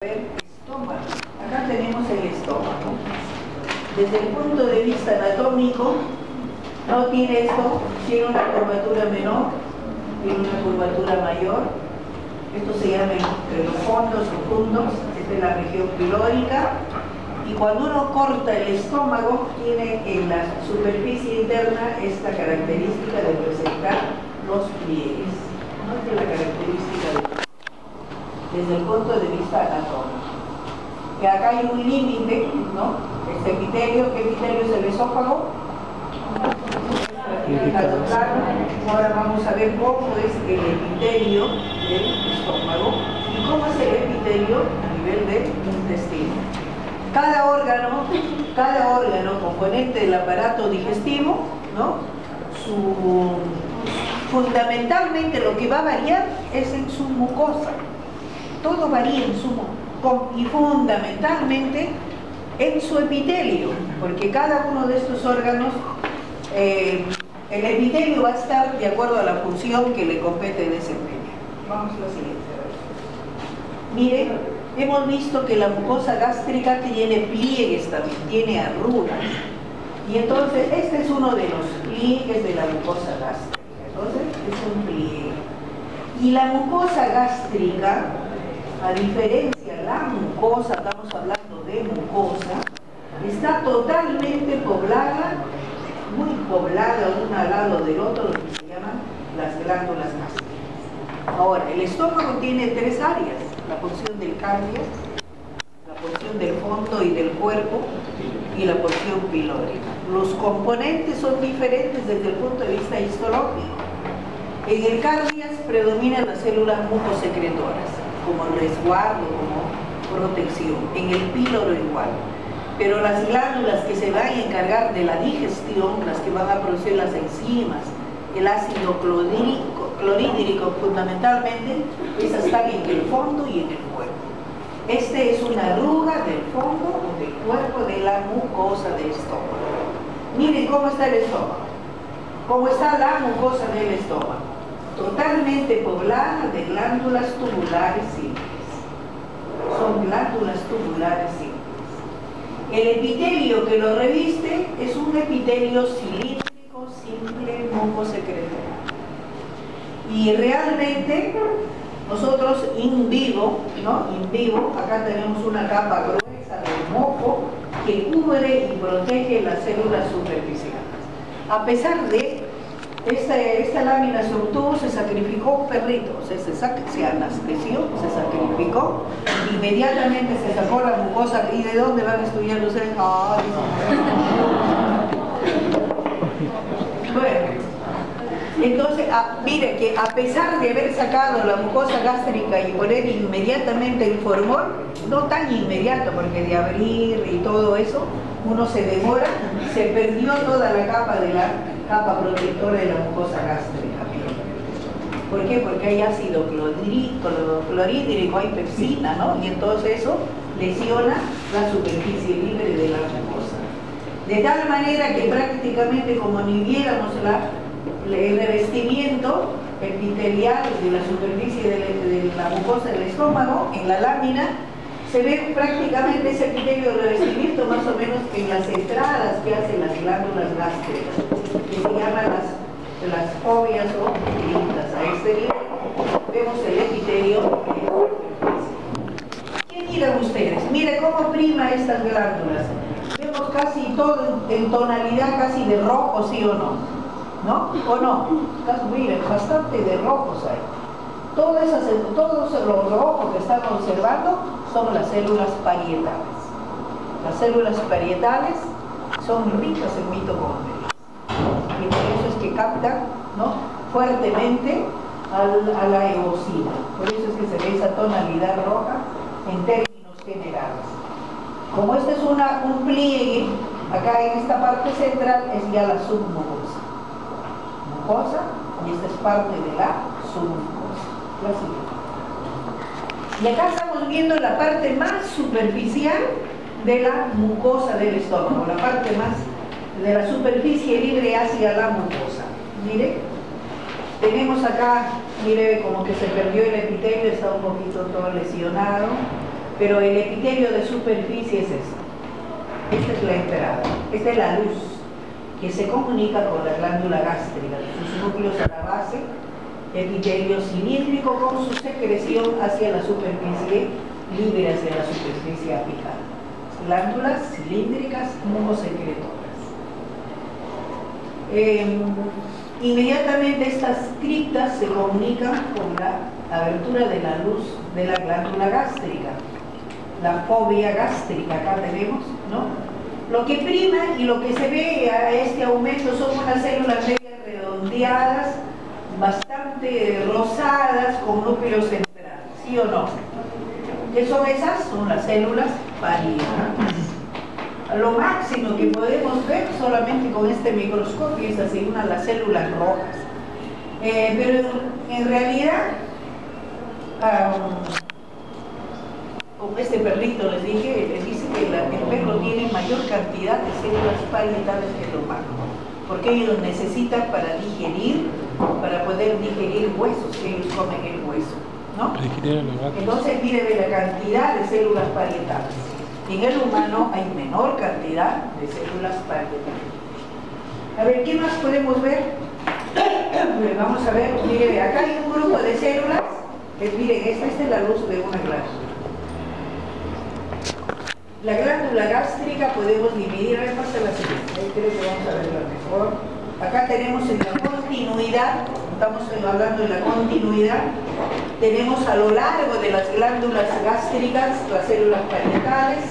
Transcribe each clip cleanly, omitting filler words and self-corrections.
Estómago. Acá tenemos el estómago. Desde el punto de vista anatómico, no tiene esto, tiene una curvatura menor, tiene una curvatura mayor. Esto se llama entre los fondos o fundos, esta es la región pilórica. Y cuando uno corta el estómago, tiene en la superficie interna esta característica de presentar los pliegues. ¿No? Esta es la característica desde el punto de vista anatómico. Que acá hay un límite, ¿no? Este epitelio, ¿qué epitelio es el esófago? Ahora vamos a ver cómo es el epitelio del estómago y cómo es el epitelio a nivel del intestino. Cada órgano componente del aparato digestivo, ¿no? Fundamentalmente lo que va a variar es en su mucosa. Todo varía en su y fundamentalmente en su epitelio, porque cada uno de estos órganos, el epitelio va a estar de acuerdo a la función que le compete desempeñar. Vamos a la siguiente. Miren, hemos visto que la mucosa gástrica tiene pliegues también, tiene arrugas. Y entonces, este es uno de los pliegues de la mucosa gástrica. Entonces, es un pliegue. Y la mucosa gástrica, a diferencia de la mucosa, estamos hablando de mucosa, está totalmente poblada, muy poblada una al lado del otro, lo que se llaman las glándulas gástricas. Ahora, el estómago tiene tres áreas: la porción del cardio, la porción del fondo y del cuerpo, y la porción pilórica. Los componentes son diferentes desde el punto de vista histológico. En el cardias predominan las células mucosecretoras, como resguardo, como protección. En el píloro igual. Pero las glándulas que se van a encargar de la digestión, las que van a producir las enzimas, el ácido clorhídrico fundamentalmente, esas están en el fondo y en el cuerpo. Este es una arruga del fondo o del cuerpo de la mucosa del estómago. Miren cómo está el estómago. Cómo está la mucosa del estómago. Totalmente poblada de glándulas tubulares simples. Son glándulas tubulares simples. El epitelio que lo reviste es un epitelio cilíndrico, simple, mucosecretorio. Y realmente nosotros in vivo, ¿no? In vivo, acá tenemos una capa gruesa de moco que cubre y protege las células superficiales. A pesar de esta lámina se obtuvo, se sacrificó un perrito, o sea, se anestesió, se sacrificó, inmediatamente se sacó la mucosa. ¿Y de dónde van a estudiar ustedes? Ay, no. Bueno, entonces, mire que a pesar de haber sacado la mucosa gástrica y poner inmediatamente el formol, no tan inmediato, porque de abrir y todo eso, uno se demora, se perdió toda la capa de la capa protectora de la mucosa gástrica. ¿Por qué? Porque hay ácido clorhídrico, hay pepsina, ¿no? Y entonces eso lesiona la superficie libre de la mucosa. De tal manera que prácticamente como ni viéramos el revestimiento epitelial de la superficie de la mucosa del estómago, en la lámina, se ve prácticamente ese epitelio de revestimiento más o menos en las entradas que hacen las glándulas gástricas, que se llaman las fobias o gritas. A este nivel vemos el epitelio. ¿Qué miran ustedes? Miren cómo prima estas glándulas. Vemos casi todo en tonalidad casi de rojo, ¿sí o no? ¿No? ¿O no? Miren, bastante de rojos hay. Todos los rojos que están observando son las células parietales. Las células parietales son ricas en mitocondrias. Y por eso es que captan, ¿no?, fuertemente a la eosina. Por eso es que se ve esa tonalidad roja en términos generales. Como este es un pliegue, acá en esta parte central es ya la submucosa. Mucosa, y esta es parte de la submucosa. La siguiente. Y acá estamos viendo la parte más superficial de la mucosa del estómago, la parte más de la superficie libre hacia la mucosa. Mire, tenemos acá, mire como que se perdió el epitelio, está un poquito todo lesionado. pero el epitelio de superficie es eso. Esta es la entrada, esta es la luz que se comunica con la glándula gástrica, sus núcleos a la base, epitelio cilíndrico con su secreción hacia la superficie libre, hacia la superficie apical. Glándulas cilíndricas mucosecretoras. Inmediatamente estas criptas se comunican con la abertura de la luz de la glándula gástrica, la fobia gástrica, acá tenemos, ¿no? Lo que prima y lo que se ve a este aumento son unas células medias redondeadas, bastante rosadas, con núcleos centrales, ¿sí o no? ¿Qué son esas? Son las células parietales. Lo máximo que podemos ver solamente con este microscopio es así, las células rojas. Pero en realidad, como este perrito les dije, les dice que el perro tiene mayor cantidad de células parietales que el humano, porque ellos necesitan para digerir, para poder digerir huesos, que ellos comen el hueso, ¿no? Entonces mire la cantidad de células parietales. En el humano hay menor cantidad de células parietales. A ver, ¿qué más podemos ver? Vamos a ver, mire, acá hay un grupo de células. Miren, esta es la luz de una glándula. La glándula gástrica podemos dividir, a ver, pasa la siguiente, ahí creo que vamos a verla mejor. Acá tenemos en la continuidad, estamos hablando de la continuidad, tenemos a lo largo de las glándulas gástricas las células parietales.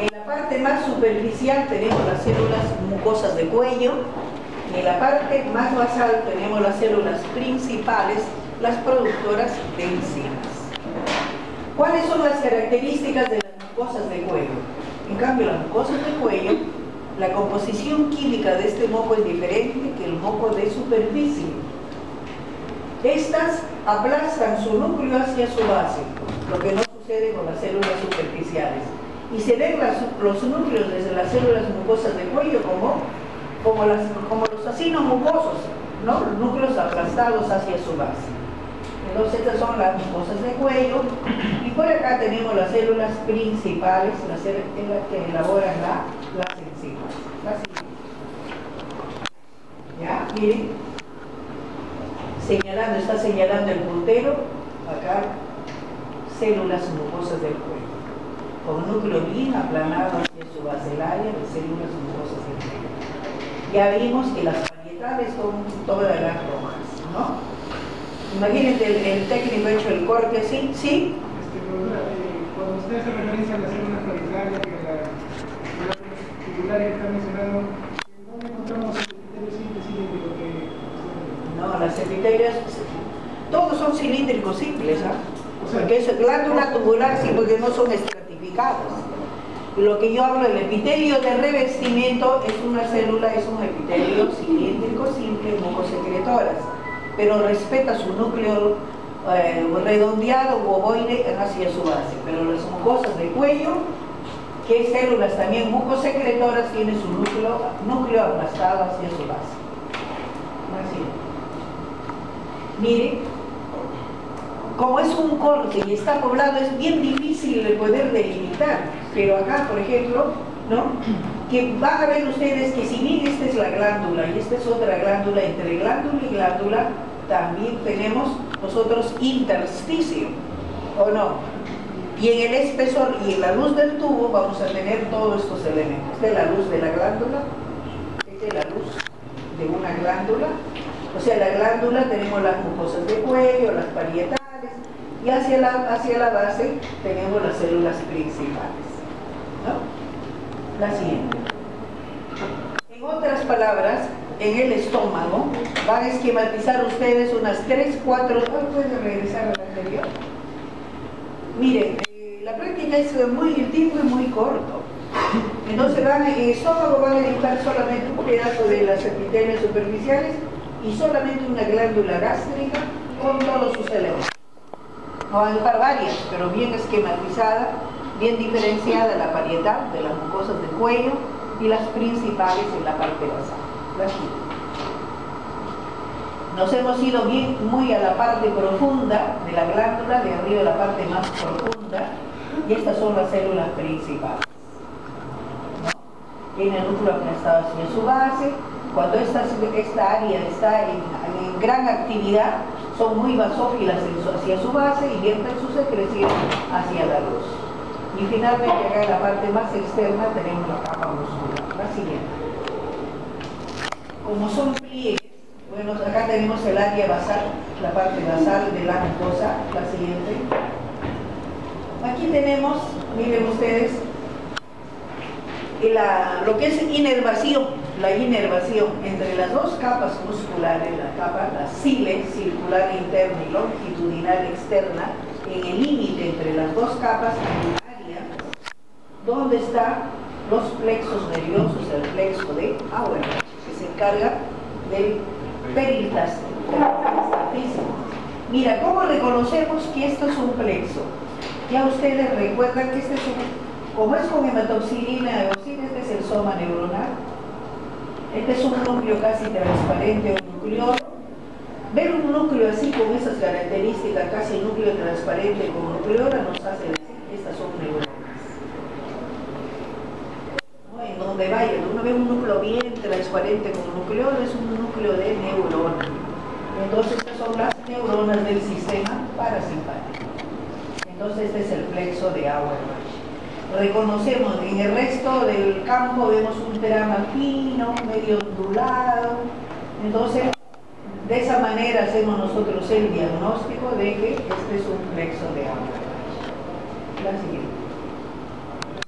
En la parte más superficial tenemos las células mucosas de cuello. En la parte más basal tenemos las células principales, las productoras de enzimas. ¿Cuáles son las características de las mucosas de cuello? En cambio, las mucosas de cuello, la composición química de este moco es diferente que el moco de superficie. Estas aplastan su núcleo hacia su base, lo que no sucede con las células superficiales. Y se ven los núcleos desde las células mucosas de cuello como los acinos mucosos, ¿no? Los núcleos aplastados hacia su base. Entonces estas son las mucosas de cuello, y por acá tenemos las células principales, las células que elaboran las enzimas. ¿Ya? Miren, está señalando el puntero, acá células mucosas del cuello, con núcleo bien aplanado hacia su base, el área de células mucosas del cuello. Ya vimos que las parietales son todas las rojas, ¿no? Imagínense el técnico hecho el corte así, ¿sí? Cuando usted hace referencia a las células parietales, que la tubular que está mencionando, ¿dónde encontramos el epitelio simple cilíndrico que... No, las epitelios, todos son cilíndricos simples, ¿ah? Porque es glándula tubular, sí, porque no son estratificados. Lo que yo hablo del epitelio de revestimiento es una célula, es un epitelio cilíndrico simple, mucosecretoras, pero respeta su núcleo redondeado u ovoide hacia su base. Pero las mucosas de cuello, que es células también mucosecretoras, tienen su núcleo aplastado hacia su base. Así. Mire, como es un corte y está poblado, es bien difícil de poder delimitar, pero acá, por ejemplo, ¿no? Que van a ver ustedes que si bien esta es la glándula y esta es otra glándula, entre glándula y glándula también tenemos nosotros intersticio, ¿o no? Y en el espesor y en la luz del tubo vamos a tener todos estos elementos. Esta es la luz de la glándula, esta es la luz de una glándula. O sea, la glándula tenemos las mucosas de cuello, las parietales, y hacia la base tenemos las células principales, ¿no? La siguiente. En otras palabras, en el estómago van a esquematizar ustedes unas 3, 4... ¿Pueden regresar a la anterior? Miren, la práctica es el tiempo es muy corto. Entonces en el estómago van a dibujar solamente un pedazo de las epitelios superficiales y solamente una glándula gástrica con todos sus elementos. No van a dibujar varias, pero bien esquematizada, bien diferenciada la parietal de las mucosas del cuello y las principales en la parte basal. Nos hemos ido muy a la parte profunda de la glándula, de arriba a la parte más profunda, Y estas son las células principales. Tiene el núcleo aplastado hacia su base. Cuando esta área está en gran actividad, son muy basófilas hacia su base y vierten su secreción hacia la luz. Y finalmente acá en la parte más externa tenemos la capa muscular. La siguiente. Como son pliegues, bueno, acá tenemos el área basal, la parte basal de la mucosa. La siguiente. Aquí tenemos, miren ustedes, lo que es inervación, la inervación entre las dos capas musculares, la cile circular interna y longitudinal externa, en el límite entre las dos capas, en el área donde están los plexos nerviosos, el plexo de Auerbach, que se encarga del peristaltismo físico. Mira, ¿cómo reconocemos que esto es un plexo? Ya ustedes recuerdan que este es como es con hematoxilina, este es el soma neuronal. Este es un núcleo casi transparente o nucleolo. Ver un núcleo así con esas características, casi núcleo transparente con nucleola, nos hace decir que estas son neuronas. ¿No? En donde vaya, uno ve un núcleo bien transparente con nucleola, es un núcleo de neurona. Entonces estas son las neuronas del sistema parasimpático. Entonces este es el plexo de Auerbach. Reconocemos, en el resto del campo vemos un terama fino, medio ondulado. Entonces, de esa manera hacemos nosotros el diagnóstico de que este es un plexo de Auerbach. La siguiente.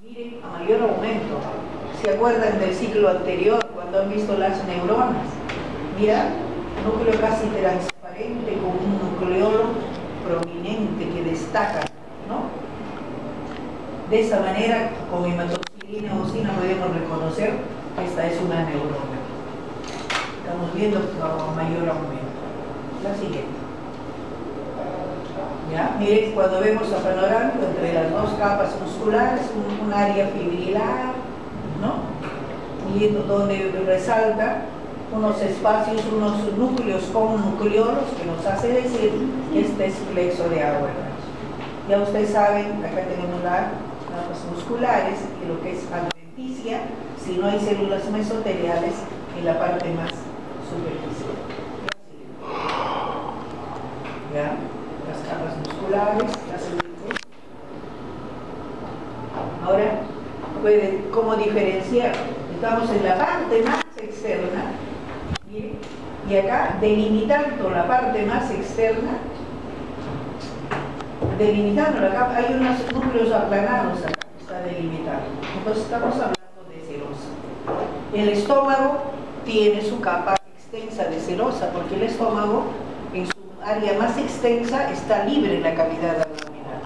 Miren, a mayor aumento. ¿Se acuerdan del ciclo anterior cuando han visto las neuronas? Mira, núcleo casi transparente con un nucleolo prominente que destaca, ¿no? De esa manera, con hematoxilina o osina podemos reconocer que esta es una neurona. Estamos viendo con mayor aumento. La siguiente. ¿Ya? Miren, cuando vemos a panorámico entre las dos capas musculares, un área fibrilar, ¿no? Y donde resalta unos espacios, unos núcleos con nucleolos que nos hace decir que este es plexo de Auerbach. Ya ustedes saben, acá tenemos las capas musculares y lo que es adventicia, si no hay células mesoteliales en la parte más superficial. ¿Ya? Las capas musculares, las células. Ahora, ¿cómo diferenciar? Estamos en la parte más externa, ¿bien? Y acá, delimitando la parte más externa, delimitando la capa, hay unos núcleos aplanados acá, está delimitado. Entonces estamos hablando de serosa. El estómago tiene su capa extensa de serosa, porque el estómago, en su área más extensa, está libre en la cavidad abdominal.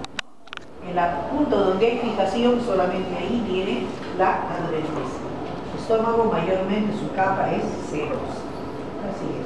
En el punto donde hay fijación, solamente ahí tiene la adventicia. El estómago, mayormente, su capa es serosa. Así es.